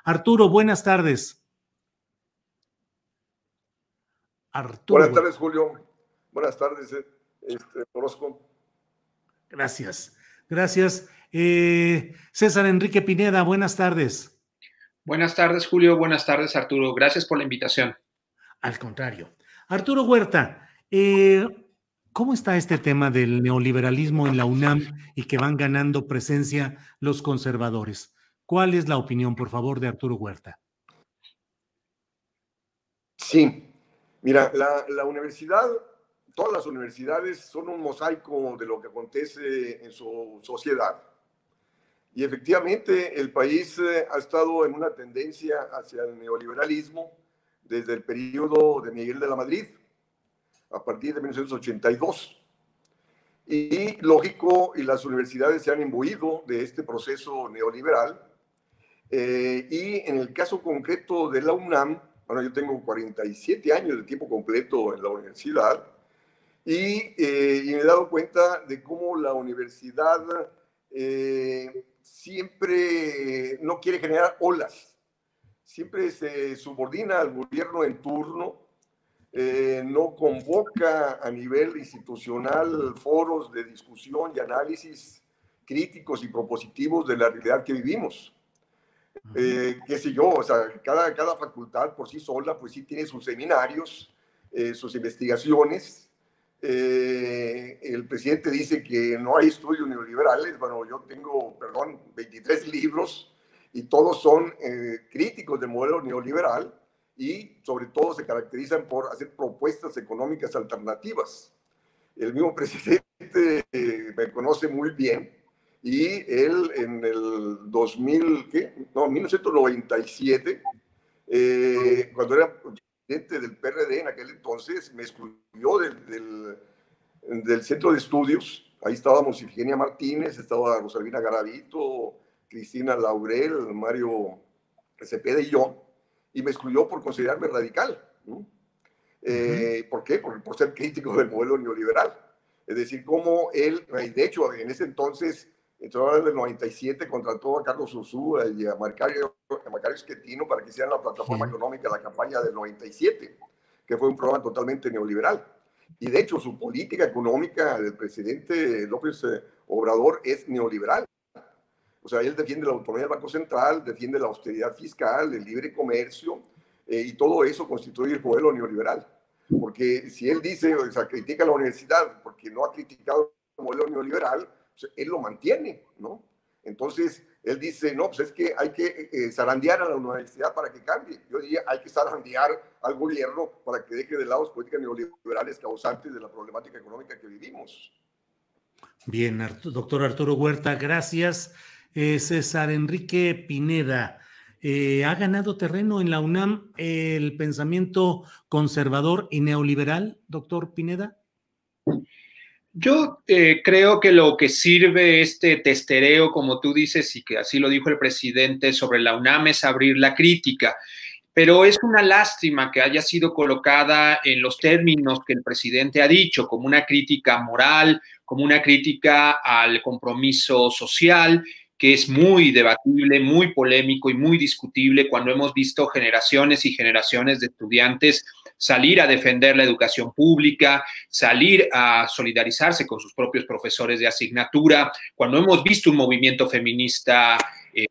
Arturo, buenas tardes. Arturo. Buenas tardes, Julio. Buenas tardes, Orozco. Gracias, gracias. César Enrique Pineda, buenas tardes. Buenas tardes, Julio. Buenas tardes, Arturo. Gracias por la invitación. Al contrario. Arturo Huerta, ¿cómo está este tema del neoliberalismo en la UNAM y que van ganando presencia los conservadores? ¿Cuál es la opinión, por favor, de Arturo Huerta? Sí, mira, la universidad, todas las universidades son un mosaico de lo que acontece en su sociedad. Y efectivamente el país ha estado en una tendencia hacia el neoliberalismo desde el periodo de Miguel de la Madrid, a partir de 1982. Y lógico, y las universidades se han imbuido de este proceso neoliberal. Y en el caso concreto de la UNAM, bueno, yo tengo 47 años de tiempo completo en la universidad y me he dado cuenta de cómo la universidad siempre no quiere generar olas, siempre se subordina al gobierno en turno, no convoca a nivel institucional foros de discusión y análisis críticos y propositivos de la realidad que vivimos. Qué sé yo, o sea, cada facultad por sí sola, pues sí tiene sus seminarios, sus investigaciones. El presidente dice que no hay estudios neoliberales. Bueno, yo tengo, 23 libros y todos son críticos del modelo neoliberal y sobre todo se caracterizan por hacer propuestas económicas alternativas. El mismo presidente me conoce muy bien. Y él en el 1997, cuando era presidente del PRD en aquel entonces, me excluyó del centro de estudios. Ahí estábamos Ifigenia Martínez, estaba Rosalina Garavito, Cristina Laurel, Mario Cepeda y yo, y me excluyó por considerarme radical, ¿no? ¿Por qué? Por ser crítico del modelo neoliberal. Es decir, como él, y de hecho en ese entonces, en el 97, contrató a Carlos Ursúa y a Macario Schettino para que hicieran la plataforma económica de la campaña del 97, que fue un programa totalmente neoliberal. Y de hecho su política económica del presidente López Obrador es neoliberal. O sea, él defiende la autonomía del Banco Central, defiende la austeridad fiscal, el libre comercio, y todo eso constituye el modelo neoliberal. Porque si él dice, o sea, critica a la universidad porque no ha criticado el modelo neoliberal, pues él lo mantiene, ¿no? Entonces, él dice, no, pues es que hay que zarandear a la universidad para que cambie. Yo diría, hay que zarandear al gobierno para que deje de lado las políticas neoliberales causantes de la problemática económica que vivimos. Bien, doctor Arturo Huerta, gracias. César Enrique Pineda, ¿ha ganado terreno en la UNAM el pensamiento conservador y neoliberal, doctor Pineda? Yo creo que lo que sirve este testereo, como tú dices, y que así lo dijo el presidente sobre la UNAM, es abrir la crítica. Pero es una lástima que haya sido colocada en los términos que el presidente ha dicho, como una crítica moral, como una crítica al compromiso social, que es muy debatible, muy polémico y muy discutible cuando hemos visto generaciones y generaciones de estudiantes salir a defender la educación pública, salir a solidarizarse con sus propios profesores de asignatura, cuando hemos visto un movimiento feminista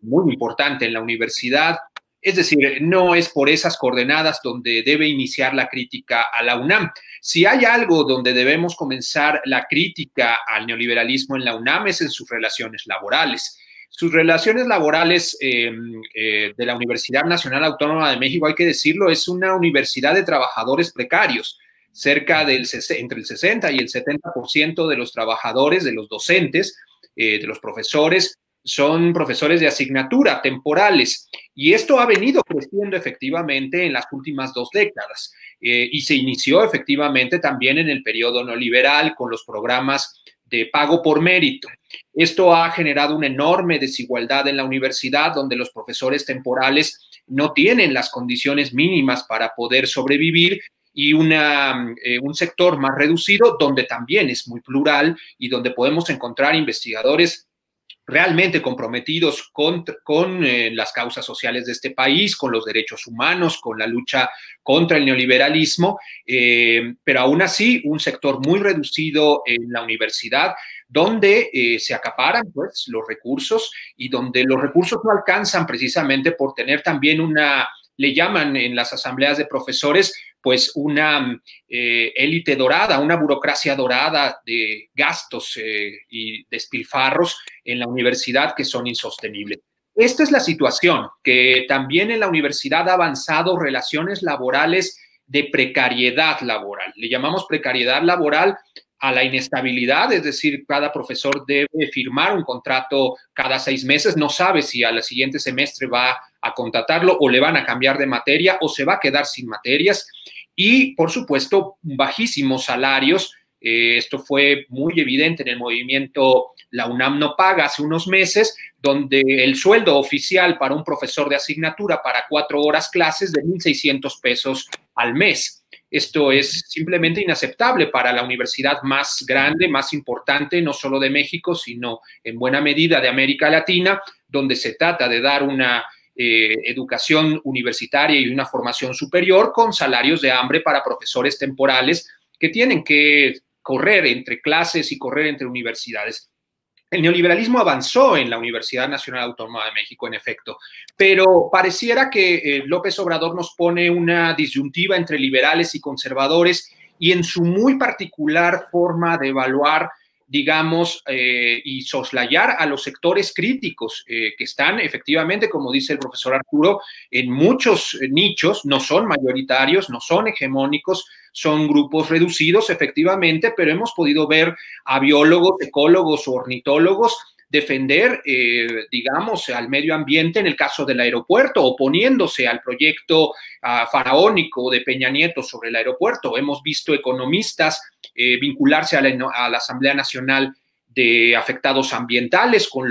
muy importante en la universidad. Es decir, no es por esas coordenadas donde debe iniciar la crítica a la UNAM. Si hay algo donde debemos comenzar la crítica al neoliberalismo en la UNAM es en sus relaciones laborales. Sus relaciones laborales de la Universidad Nacional Autónoma de México, hay que decirlo, es una universidad de trabajadores precarios. Entre el 60 y el 70% de los trabajadores, de los docentes, de los profesores, son profesores de asignatura temporales. Y esto ha venido creciendo efectivamente en las últimas 2 décadas. Y se inició efectivamente también en el periodo neoliberal con los programas de pago por mérito. Esto ha generado una enorme desigualdad en la universidad, donde los profesores temporales no tienen las condiciones mínimas para poder sobrevivir, y un sector más reducido, donde también es muy plural y donde podemos encontrar investigadores realmente comprometidos con las causas sociales de este país, con los derechos humanos, con la lucha contra el neoliberalismo, pero aún así un sector muy reducido en la universidad, donde se acaparan pues, los recursos y donde los recursos no alcanzan precisamente por tener también le llaman en las asambleas de profesores, pues una élite dorada, una burocracia dorada de gastos y despilfarros en la universidad que son insostenibles. Esta es la situación, que también en la universidad ha avanzado relaciones laborales de precariedad laboral. Le llamamos precariedad laboral a la inestabilidad, es decir, cada profesor debe firmar un contrato cada 6 meses, no sabe si al siguiente semestre va a contratarlo o le van a cambiar de materia o se va a quedar sin materias y, por supuesto, bajísimos salarios. Esto fue muy evidente en el movimiento La UNAM no paga hace unos meses, donde el sueldo oficial para un profesor de asignatura para 4 horas clases de 1,600 pesos al mes. Esto es simplemente inaceptable para la universidad más grande, más importante, no solo de México, sino en buena medida de América Latina, donde se trata de dar una educación universitaria y una formación superior con salarios de hambre para profesores temporales que tienen que correr entre clases y correr entre universidades. El neoliberalismo avanzó en la Universidad Nacional Autónoma de México, en efecto, pero pareciera que López Obrador nos pone una disyuntiva entre liberales y conservadores y en su muy particular forma de evaluar, digamos, y soslayar a los sectores críticos que están efectivamente, como dice el profesor Arturo, en muchos nichos, no son mayoritarios, no son hegemónicos, son grupos reducidos, efectivamente, pero hemos podido ver a biólogos, ecólogos o ornitólogos defender, digamos, al medio ambiente en el caso del aeropuerto, oponiéndose al proyecto faraónico de Peña Nieto sobre el aeropuerto. Hemos visto economistas vincularse a la Asamblea Nacional de Afectados Ambientales con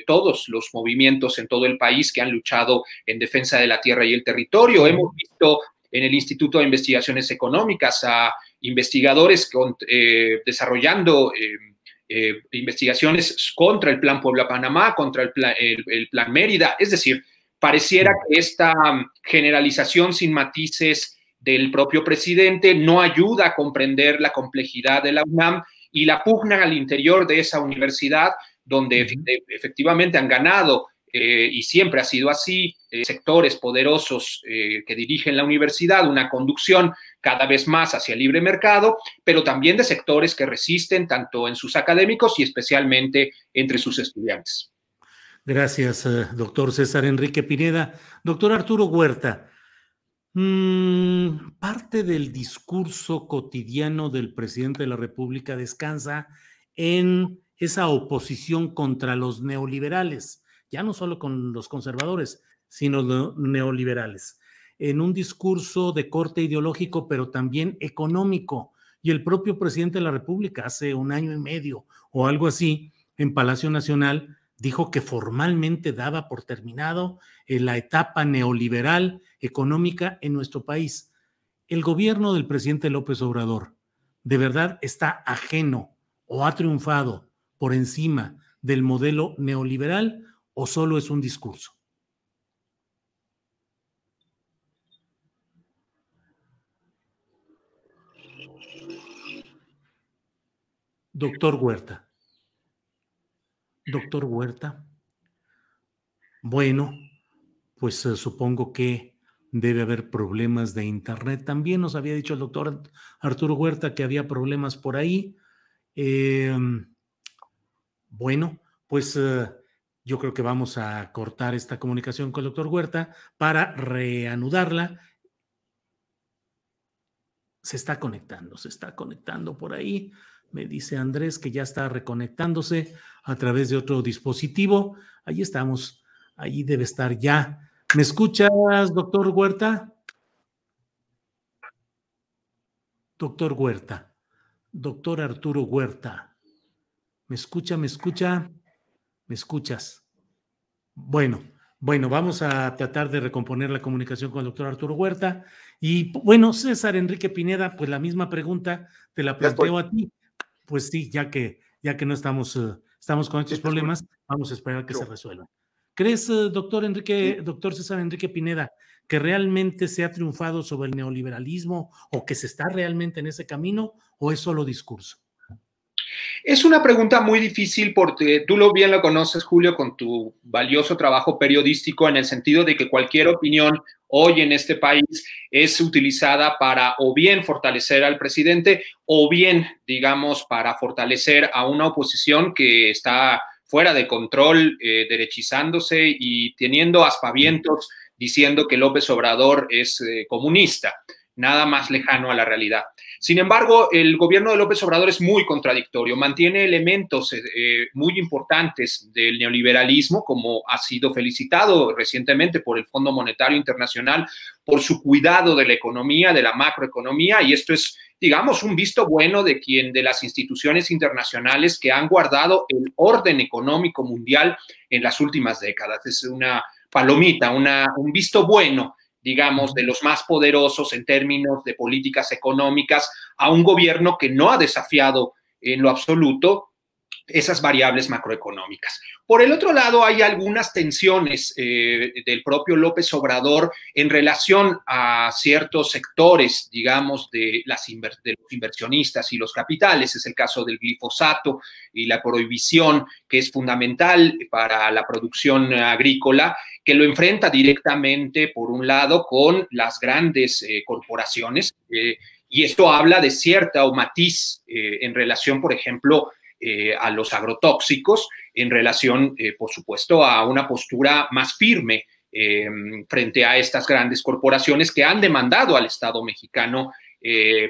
todos los movimientos en todo el país que han luchado en defensa de la tierra y el territorio. Hemos visto en el Instituto de Investigaciones Económicas a investigadores desarrollando investigaciones contra el Plan Puebla-Panamá, contra el Plan Mérida. Es decir, pareciera que esta generalización sin matices del propio presidente no ayuda a comprender la complejidad de la UNAM y la pugna al interior de esa universidad, donde efectivamente han ganado y siempre ha sido así, sectores poderosos que dirigen la universidad, una conducción cada vez más hacia el libre mercado, pero también de sectores que resisten tanto en sus académicos y especialmente entre sus estudiantes. Gracias, doctor César Enrique Pineda. Doctor Arturo Huerta, parte del discurso cotidiano del presidente de la República descansa en esa oposición contra los neoliberales, ya no solo con los conservadores, sino los neoliberales, en un discurso de corte ideológico, pero también económico. Y el propio presidente de la República, hace 1 año y medio o algo así, en Palacio Nacional, dijo que formalmente daba por terminado la etapa neoliberal económica en nuestro país. ¿El gobierno del presidente López Obrador de verdad está ajeno o ha triunfado por encima del modelo neoliberal o solo es un discurso? Doctor Huerta. Doctor Huerta. Bueno, pues supongo que debe haber problemas de internet. También nos había dicho el doctor Arturo Huerta que había problemas por ahí. Bueno, pues yo creo que vamos a cortar esta comunicación con el doctor Huerta para reanudarla. Se está conectando por ahí. Me dice Andrés que ya está reconectándose a través de otro dispositivo. Ahí estamos, ahí debe estar ya. ¿Me escuchas, doctor Huerta? Doctor Huerta, doctor Arturo Huerta. ¿Me escucha? ¿Me escucha? ¿Me escuchas? Bueno, vamos a tratar de recomponer la comunicación con el doctor Arturo Huerta. Y bueno, César Enrique Pineda, pues la misma pregunta te la planteo a ti. Pues sí, ya que no estamos estamos con estos problemas, vamos a esperar que se resuelvan. ¿Crees, doctor César Enrique Pineda, que realmente se ha triunfado sobre el neoliberalismo o que se está realmente en ese camino, o es solo discurso? Es una pregunta muy difícil porque tú bien lo conoces, Julio, con tu valioso trabajo periodístico, en el sentido de que cualquier opinión hoy en este país es utilizada para o bien fortalecer al presidente o bien, digamos, para fortalecer a una oposición que está fuera de control, derechizándose y teniendo aspavientos diciendo que López Obrador es comunista. Nada más lejano a la realidad. Sin embargo, el gobierno de López Obrador es muy contradictorio, mantiene elementos muy importantes del neoliberalismo, como ha sido felicitado recientemente por el Fondo Monetario Internacional por su cuidado de la economía, de la macroeconomía, y esto es, digamos, un visto bueno de las instituciones internacionales que han guardado el orden económico mundial en las últimas décadas. Es una palomita, un visto bueno, digamos, de los más poderosos en términos de políticas económicas, a un gobierno que no ha desafiado en lo absoluto esas variables macroeconómicas. Por el otro lado, hay algunas tensiones del propio López Obrador en relación a ciertos sectores, digamos, de los inversionistas y los capitales. Es el caso del glifosato y la prohibición, que es fundamental para la producción agrícola, que lo enfrenta directamente, por un lado, con las grandes corporaciones, y esto habla de cierta matiz en relación, por ejemplo, a los agrotóxicos, en relación, por supuesto, a una postura más firme frente a estas grandes corporaciones que han demandado al Estado mexicano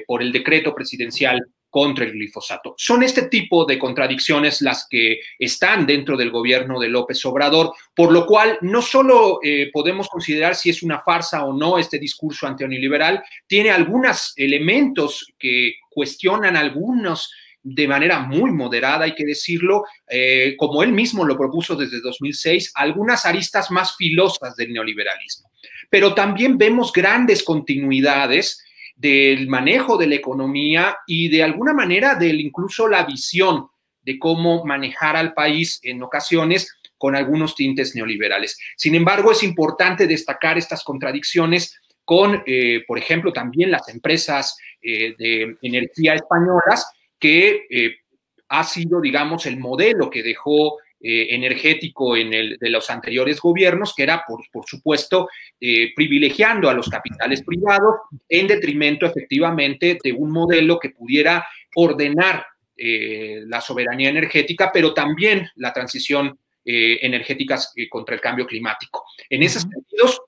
por el decreto presidencial contra el glifosato. Son este tipo de contradicciones las que están dentro del gobierno de López Obrador, por lo cual no solo podemos considerar si es una farsa o no este discurso antineoliberal, tiene algunos elementos que cuestionan algunos de manera muy moderada, hay que decirlo, como él mismo lo propuso desde 2006, algunas aristas más filosas del neoliberalismo. Pero también vemos grandes continuidades del manejo de la economía y de alguna manera incluso la visión de cómo manejar al país en ocasiones con algunos tintes neoliberales. Sin embargo, es importante destacar estas contradicciones con, por ejemplo, también las empresas de energía españolas, que ha sido, digamos, el modelo que dejó energético de los anteriores gobiernos, que era, por supuesto, privilegiando a los capitales privados en detrimento, efectivamente, de un modelo que pudiera ordenar la soberanía energética, pero también la transición energética contra el cambio climático. En esos sentidos,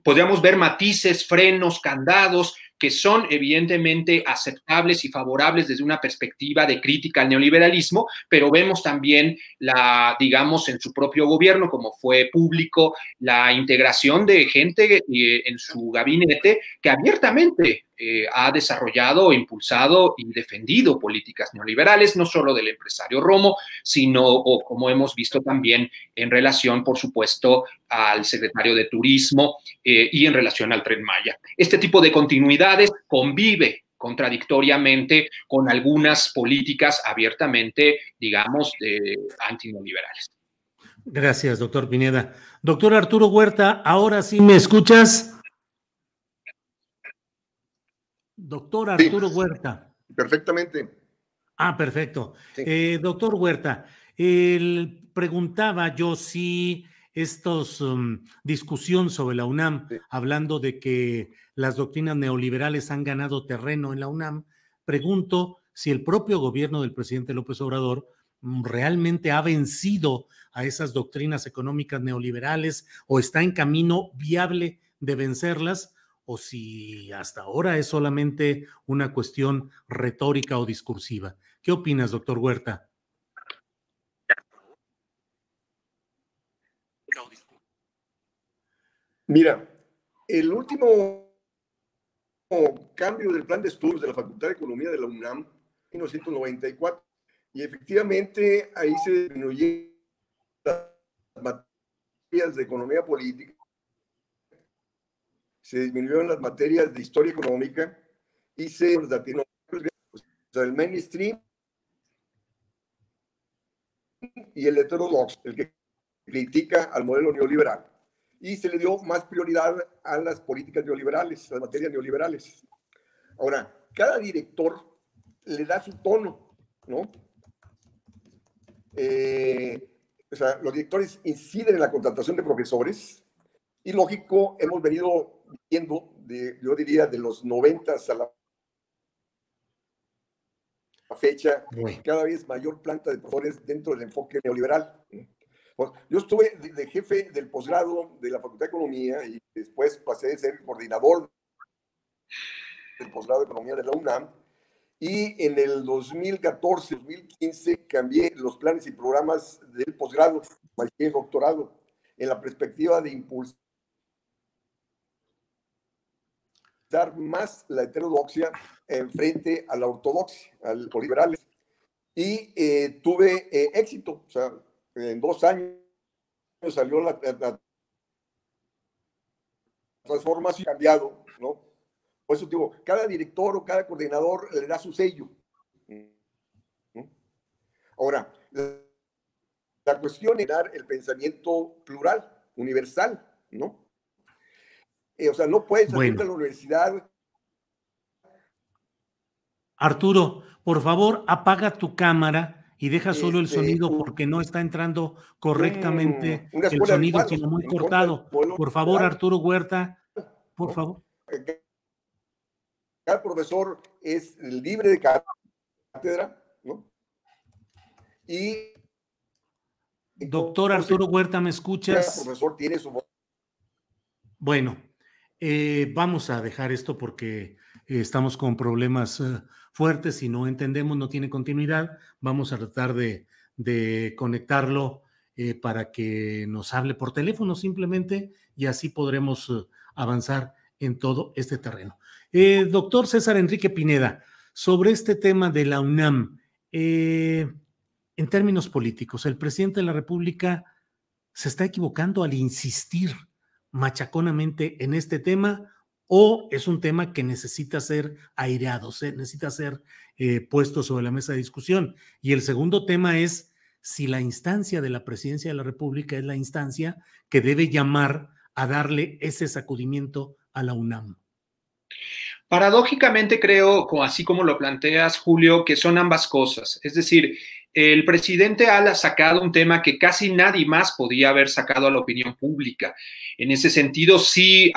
podríamos ver matices, frenos, candados, que son evidentemente aceptables y favorables desde una perspectiva de crítica al neoliberalismo, pero vemos también digamos, en su propio gobierno, como fue público, la integración de gente en su gabinete que abiertamente ha desarrollado, impulsado y defendido políticas neoliberales, no solo del empresario Romo, sino, como hemos visto también, en relación, por supuesto, al secretario de Turismo y en relación al Tren Maya. Este tipo de continuidades convive contradictoriamente con algunas políticas abiertamente, digamos, antineoliberales. Gracias, doctor Pineda. Doctor Arturo Huerta, ¿ahora sí me escuchas? Doctor Arturo Huerta. Perfectamente. Ah, perfecto. Sí. Doctor Huerta, preguntaba yo si discusión sobre la UNAM, hablando de que las doctrinas neoliberales han ganado terreno en la UNAM, pregunto si el propio gobierno del presidente López Obrador realmente ha vencido a esas doctrinas económicas neoliberales o está en camino viable de vencerlas, o si hasta ahora es solamente una cuestión retórica o discursiva. ¿Qué opinas, doctor Huerta? Mira, el último cambio del plan de estudios de la Facultad de Economía de la UNAM, en 1994, y efectivamente ahí se disminuyeron las materias de economía política, se disminuyeron las materias de historia económica y el mainstream y el heterodoxo, el que critica al modelo neoliberal. Y se le dio más prioridad a las políticas neoliberales, a las materias neoliberales. Ahora, cada director le da su tono, ¿no? O sea, los directores inciden en la contratación de profesores y, lógico, hemos venido viendo, yo diría, de los 90 a la fecha, cada vez mayor planta de profesores dentro del enfoque neoliberal. Pues, yo estuve de jefe del posgrado de la Facultad de Economía y después pasé a ser coordinador del posgrado de Economía de la UNAM, y en el 2014-2015 cambié los planes y programas del posgrado, maestría y doctorado, en la perspectiva de impulsar más la heterodoxia frente a la ortodoxia, al liberal. Y tuve éxito, o sea, en 2 años salió la transformación, cambiado, ¿no? Por eso digo, cada director o cada coordinador le da su sello. Ahora, la cuestión es dar el pensamiento plural, universal, ¿no? O sea, no puedes hacer de la universidad. Arturo, por favor, apaga tu cámara y deja solo el sonido porque no está entrando correctamente el sonido, sino muy cortado. Por favor, Arturo Huerta, por favor. Cada profesor es libre de cátedra, ¿no? Y doctor Arturo Huerta, ¿me escuchas? Cada profesor tiene su voz. Bueno, vamos a dejar esto porque estamos con problemas fuertes y no entendemos, no tiene continuidad. Vamos a tratar de conectarlo para que nos hable por teléfono simplemente y así podremos avanzar en todo este terreno. Doctor César Enrique Pineda, sobre este tema de la UNAM, en términos políticos, ¿el presidente de la República se está equivocando al insistir machaconamente en este tema o es un tema que necesita ser aireado, necesita ser puesto sobre la mesa de discusión? Y el segundo tema es si la instancia de la presidencia de la República es la instancia que debe llamar a darle ese sacudimiento a la UNAM. Paradójicamente creo, así como lo planteas, Julio, que son ambas cosas. Es decir, el presidente ha sacado un tema que casi nadie más podía haber sacado a la opinión pública. En ese sentido, sí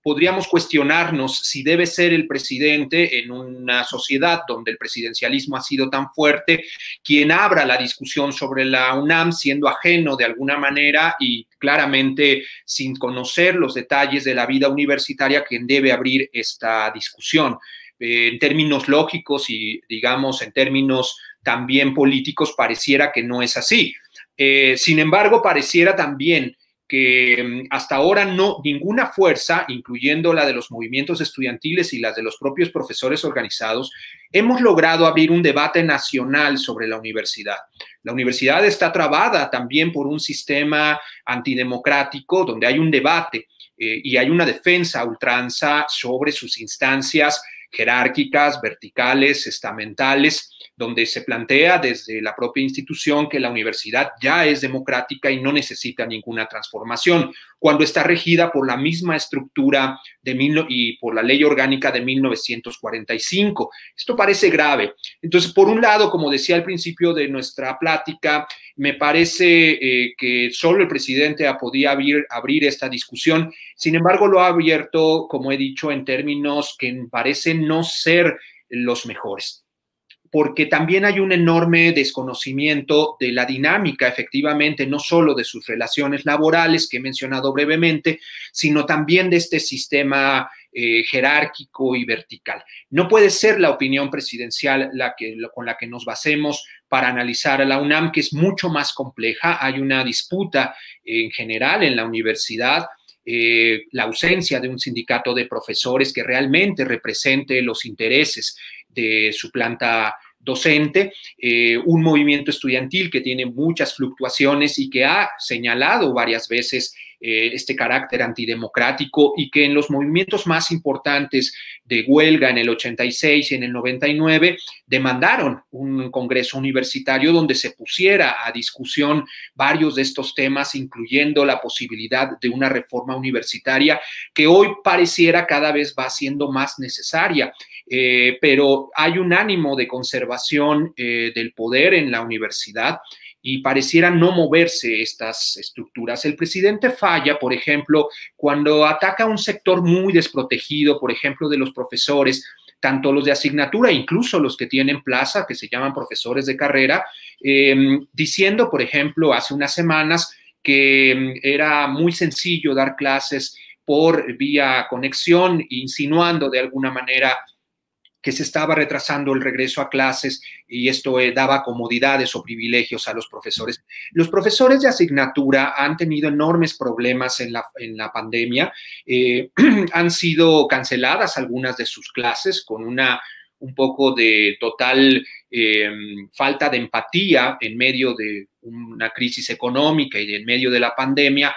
podríamos cuestionarnos si debe ser el presidente en una sociedad donde el presidencialismo ha sido tan fuerte quien abra la discusión sobre la UNAM, siendo ajeno de alguna manera y claramente sin conocer los detalles de la vida universitaria, quien debe abrir esta discusión. En términos lógicos y, digamos, en términos también políticos, pareciera que no es así. Sin embargo, pareciera también que hasta ahora ninguna fuerza, incluyendo la de los movimientos estudiantiles y las de los propios profesores organizados, hemos logrado abrir un debate nacional sobre la universidad. La universidad está trabada también por un sistema antidemocrático donde hay un debate y hay una defensa a ultranza sobre sus instancias jerárquicas, verticales, estamentales, donde se plantea desde la propia institución que la universidad ya es democrática y no necesita ninguna transformación, cuando está regida por la misma estructura y por la ley orgánica de 1945. Esto parece grave. Entonces, por un lado, como decía al principio de nuestra plática, me parece que solo el presidente podía abrir esta discusión. Sin embargo, lo ha abierto, como he dicho, en términos que parecen no ser los mejores, porque también hay un enorme desconocimiento de la dinámica, efectivamente, no solo de sus relaciones laborales, que he mencionado brevemente, sino también de este sistema jerárquico y vertical. No puede ser la opinión presidencial con la que nos basemos para analizar a la UNAM, que es mucho más compleja. Hay una disputa en general en la universidad, la ausencia de un sindicato de profesores que realmente represente los intereses de su planta docente, un movimiento estudiantil que tiene muchas fluctuaciones y que ha señalado varias veces este carácter antidemocrático, y que en los movimientos más importantes de huelga en el 86 y en el 99 demandaron un congreso universitario donde se pusiera a discusión varios de estos temas, incluyendo la posibilidad de una reforma universitaria que hoy pareciera cada vez va siendo más necesaria. Pero hay un ánimo de conservación del poder en la universidad y pareciera no moverse estas estructuras. El presidente falla, por ejemplo, cuando ataca a un sector muy desprotegido, por ejemplo, de los profesores, tanto los de asignatura, incluso los que tienen plaza, que se llaman profesores de carrera, diciendo, por ejemplo, hace unas semanas que era muy sencillo dar clases por vía conexión, insinuando de alguna manera que se estaba retrasando el regreso a clases y esto daba comodidades o privilegios a los profesores. Los profesores de asignatura han tenido enormes problemas en la pandemia. Han sido canceladas algunas de sus clases con un poco de total falta de empatía en medio de una crisis económica y en medio de la pandemia,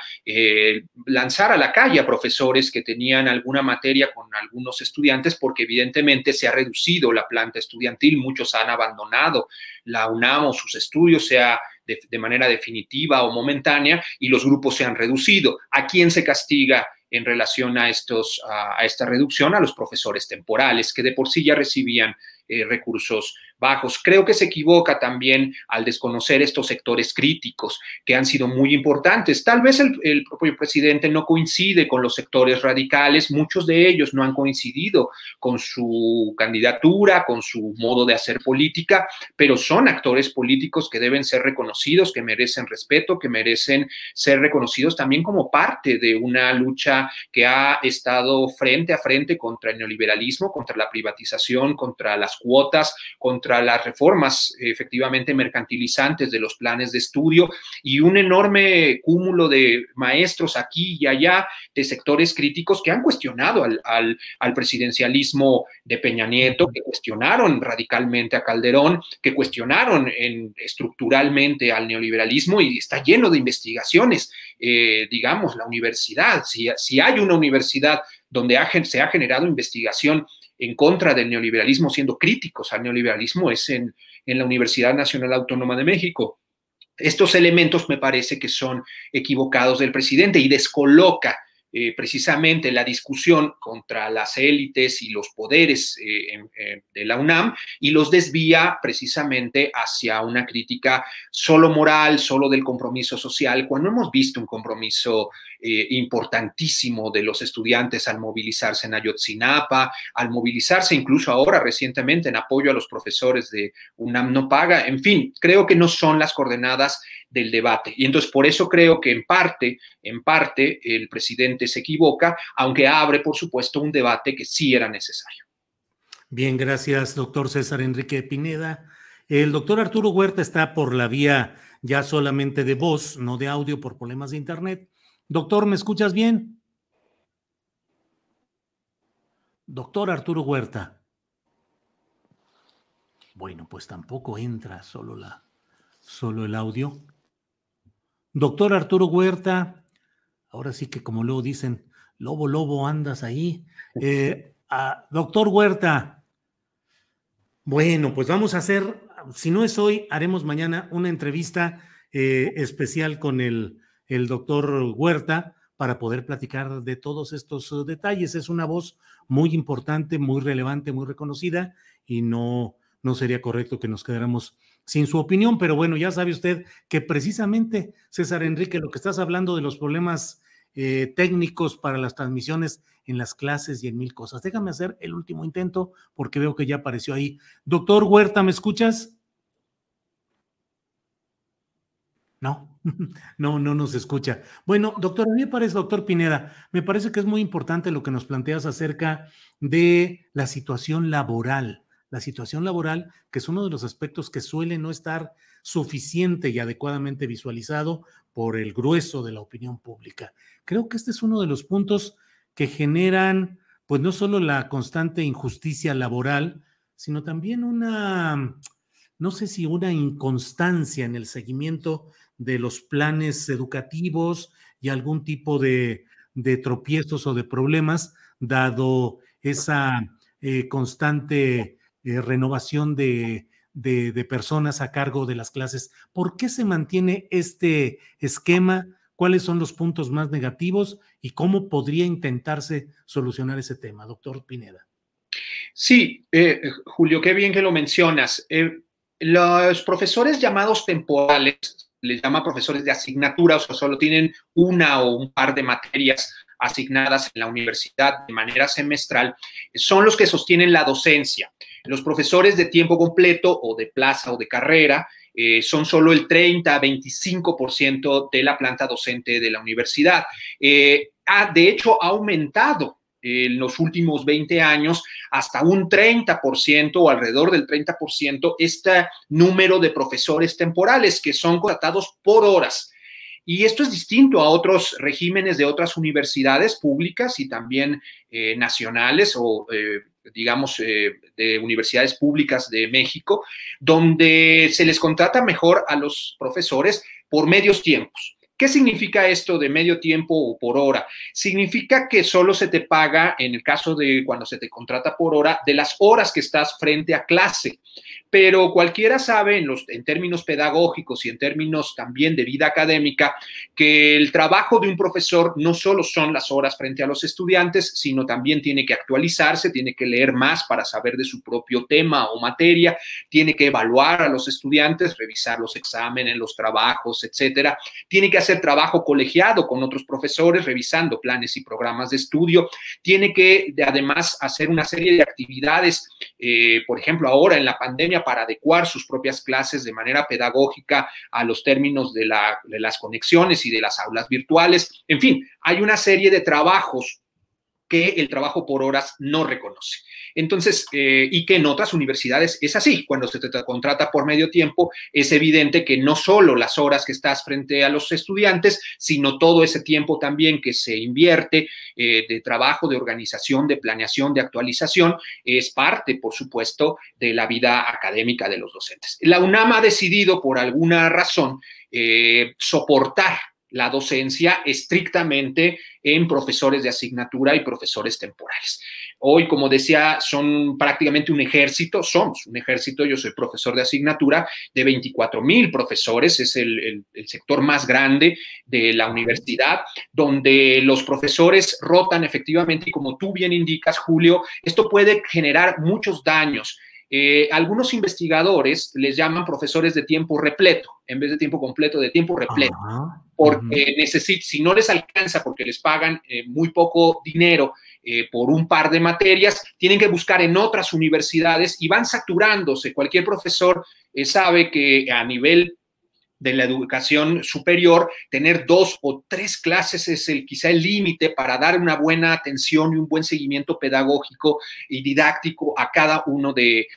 lanzar a la calle a profesores que tenían alguna materia con algunos estudiantes, porque evidentemente se ha reducido la planta estudiantil, muchos han abandonado la UNAM o sus estudios, sea de manera definitiva o momentánea, y los grupos se han reducido. ¿A quién se castiga en relación a esta reducción? A los profesores temporales, que de por sí ya recibían recursos bajos. Creo que se equivoca también al desconocer estos sectores críticos que han sido muy importantes. Tal vez el propio presidente no coincide con los sectores radicales, muchos de ellos no han coincidido con su candidatura, con su modo de hacer política, pero son actores políticos que deben ser reconocidos, que merecen respeto, que merecen ser reconocidos también como parte de una lucha que ha estado frente a frente contra el neoliberalismo, contra la privatización, contra las cuotas, contra las reformas efectivamente mercantilizantes de los planes de estudio, y un enorme cúmulo de maestros aquí y allá de sectores críticos que han cuestionado al presidencialismo de Peña Nieto, que cuestionaron radicalmente a Calderón, que cuestionaron estructuralmente al neoliberalismo, y está lleno de investigaciones. Digamos, la universidad, si hay una universidad donde se ha generado investigación en contra del neoliberalismo, siendo críticos al neoliberalismo, es en la Universidad Nacional Autónoma de México. Estos elementos me parece que son equivocados del presidente y descoloca precisamente la discusión contra las élites y los poderes de la UNAM, y los desvía precisamente hacia una crítica solo moral, solo del compromiso social, cuando hemos visto un compromiso importantísimo de los estudiantes al movilizarse en Ayotzinapa, al movilizarse incluso ahora recientemente en apoyo a los profesores de UNAM No Paga. En fin, creo que no son las coordenadas del debate, y entonces por eso creo que en parte el presidente se equivoca, aunque abre por supuesto un debate que sí era necesario. Bien, gracias, doctor César Enrique Pineda. El doctor Arturo Huerta está por la vía ya solamente de voz, no de audio, por problemas de internet. Doctor, ¿me escuchas bien? Doctor Arturo Huerta. Bueno, pues tampoco entra solo el audio. Doctor Arturo Huerta, ahora sí que como luego dicen, lobo, lobo, andas ahí. Doctor Huerta, bueno, pues vamos a hacer, si no es hoy, haremos mañana una entrevista especial con el doctor Huerta para poder platicar de todos estos detalles. Es una voz muy importante, muy relevante, muy reconocida, y no sería correcto que nos quedáramos sin su opinión, pero bueno, ya sabe usted que precisamente, César Enrique, lo que estás hablando de los problemas técnicos para las transmisiones en las clases y en mil cosas. Déjame hacer el último intento porque veo que ya apareció ahí. Doctor Huerta, ¿me escuchas? No, no nos escucha. Bueno, doctor, a mí me parece, doctor Pineda, me parece que es muy importante lo que nos planteas acerca de la situación laboral, que es uno de los aspectos que suele no estar suficiente y adecuadamente visualizado por el grueso de la opinión pública. Creo que este es uno de los puntos que generan, pues no solo la constante injusticia laboral, sino también no sé si una inconstancia en el seguimiento de los planes educativos, y algún tipo de tropiezos o de problemas, dado esa constante renovación de personas a cargo de las clases. ¿Por qué se mantiene este esquema? ¿Cuáles son los puntos más negativos y cómo podría intentarse solucionar ese tema, doctor Pineda? Sí, Julio, qué bien que lo mencionas. Los profesores llamados temporales, les llama profesores de asignatura, o sea, solo tienen una o un par de materias asignadas en la universidad de manera semestral, son los que sostienen la docencia. Los profesores de tiempo completo o de plaza o de carrera son solo el 30-25% de la planta docente de la universidad. De hecho, ha aumentado en los últimos 20 años hasta un 30% o alrededor del 30% este número de profesores temporales que son contratados por horas. Y esto es distinto a otros regímenes de otras universidades públicas y también nacionales o digamos, de universidades públicas de México, donde se les contrata mejor a los profesores por medios tiempos. ¿Qué significa esto de medio tiempo o por hora? Significa que solo se te paga, en el caso de cuando se te contrata por hora, de las horas que estás frente a clase. Pero cualquiera sabe, en términos pedagógicos y en términos también de vida académica, que el trabajo de un profesor no solo son las horas frente a los estudiantes, sino también tiene que actualizarse, tiene que leer más para saber de su propio tema o materia, tiene que evaluar a los estudiantes, revisar los exámenes, los trabajos, etcétera. Tiene que hacer trabajo colegiado con otros profesores, revisando planes y programas de estudio. Tiene que, además, hacer una serie de actividades, por ejemplo, ahora en la pandemia, para adecuar sus propias clases de manera pedagógica a los términos de las conexiones y de las aulas virtuales. En fin, hay una serie de trabajos que el trabajo por horas no reconoce. Entonces, y que en otras universidades es así. Cuando se te contrata por medio tiempo, es evidente que no solo las horas que estás frente a los estudiantes, sino todo ese tiempo también que se invierte de trabajo, de organización, de planeación, de actualización, es parte, por supuesto, de la vida académica de los docentes. La UNAM ha decidido, por alguna razón, soportar la docencia estrictamente en profesores de asignatura y profesores temporales. Hoy, como decía, son prácticamente un ejército, somos un ejército, yo soy profesor de asignatura de 24,000 profesores, es el sector más grande de la universidad, donde los profesores rotan efectivamente y como tú bien indicas, Julio, esto puede generar muchos daños. Algunos investigadores les llaman profesores de tiempo repleto, en vez de tiempo completo, de tiempo repleto, porque si no les alcanza, porque les pagan muy poco dinero por un par de materias, tienen que buscar en otras universidades y van saturándose. Cualquier profesor sabe que a nivel de la educación superior, tener 2 o 3 clases es quizá el límite para dar una buena atención y un buen seguimiento pedagógico y didáctico a cada uno de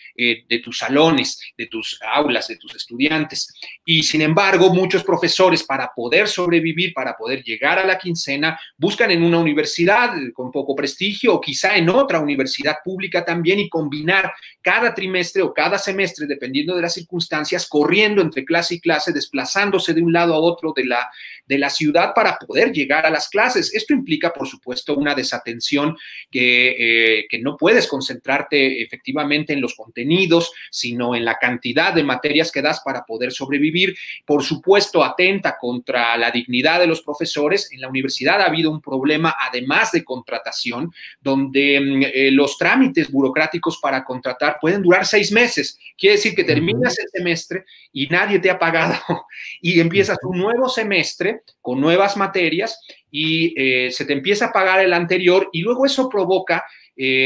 tus salones, de tus aulas, de tus estudiantes. Y sin embargo, muchos profesores, para poder sobrevivir, para poder llegar a la quincena, buscan en una universidad con poco prestigio o quizá en otra universidad pública también y combinar cada trimestre o cada semestre, dependiendo de las circunstancias, corriendo entre clase y clase, desplazándose de un lado a otro de la ciudad para poder llegar a las clases. Esto implica, por supuesto, una desatención que no puedes concentrarte efectivamente en los contenidos, sino en la cantidad de materias que das para poder sobrevivir. Por supuesto, atenta contra la dignidad de los profesores. En la universidad ha habido un problema, además de contratación, donde los trámites burocráticos para contratar pueden durar 6 meses. Quiere decir que terminas el semestre y nadie te ha pagado y empiezas un nuevo semestre con nuevas materias y se te empieza a pagar el anterior y luego eso provoca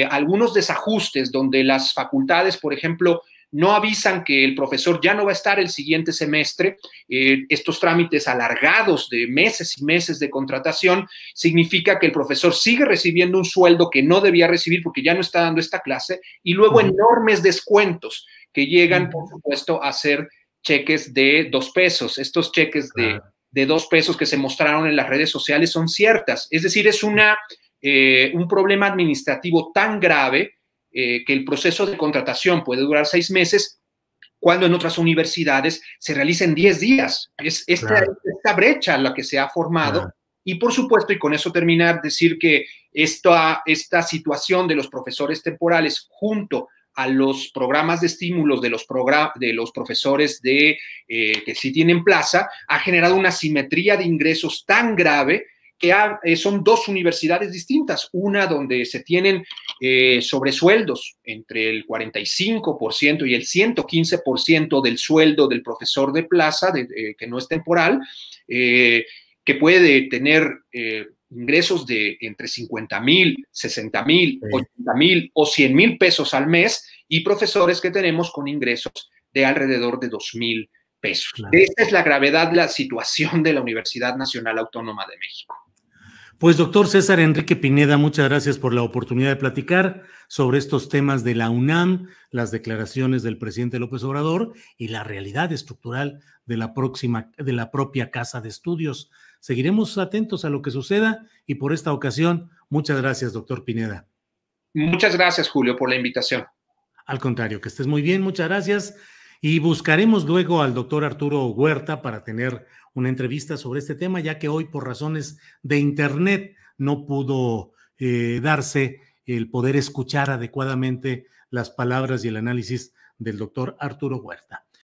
algunos desajustes donde las facultades, por ejemplo, no avisan que el profesor ya no va a estar el siguiente semestre. Estos trámites alargados de meses y meses de contratación significa que el profesor sigue recibiendo un sueldo que no debía recibir porque ya no está dando esta clase y luego enormes de llegan, por supuesto, a ser cheques de 2 pesos. Estos cheques de 2 pesos que se mostraron en las redes sociales son ciertas. Es decir, es un problema administrativo tan grave que el proceso de contratación puede durar 6 meses, cuando en otras universidades se realiza en 10 días. Es esta brecha la que se ha formado Y por supuesto, y con eso terminar, decir que esta situación de los profesores temporales junto a los programas de estímulos de los profesores que sí tienen plaza, ha generado una simetría de ingresos tan grave que son dos universidades distintas, una donde se tienen sobresueldos entre el 45% y el 115% del sueldo del profesor de plaza, que no es temporal, que puede tener ingresos de entre 50,000, 60,000, 80,000 o 100,000 pesos al mes, y profesores que tenemos con ingresos de alrededor de 2,000 pesos. Claro. Esta es la gravedad de la situación de la Universidad Nacional Autónoma de México. Pues, doctor César Enrique Pineda, muchas gracias por la oportunidad de platicar sobre estos temas de la UNAM, las declaraciones del presidente López Obrador y la realidad estructural de la propia Casa de Estudios. Seguiremos atentos a lo que suceda y por esta ocasión, muchas gracias, doctor Pineda. Muchas gracias, Julio, por la invitación. Al contrario, que estés muy bien, muchas gracias. Y buscaremos luego al doctor Arturo Huerta para tener una entrevista sobre este tema, ya que hoy por razones de internet no pudo darse el poder escuchar adecuadamente las palabras y el análisis del doctor Arturo Huerta.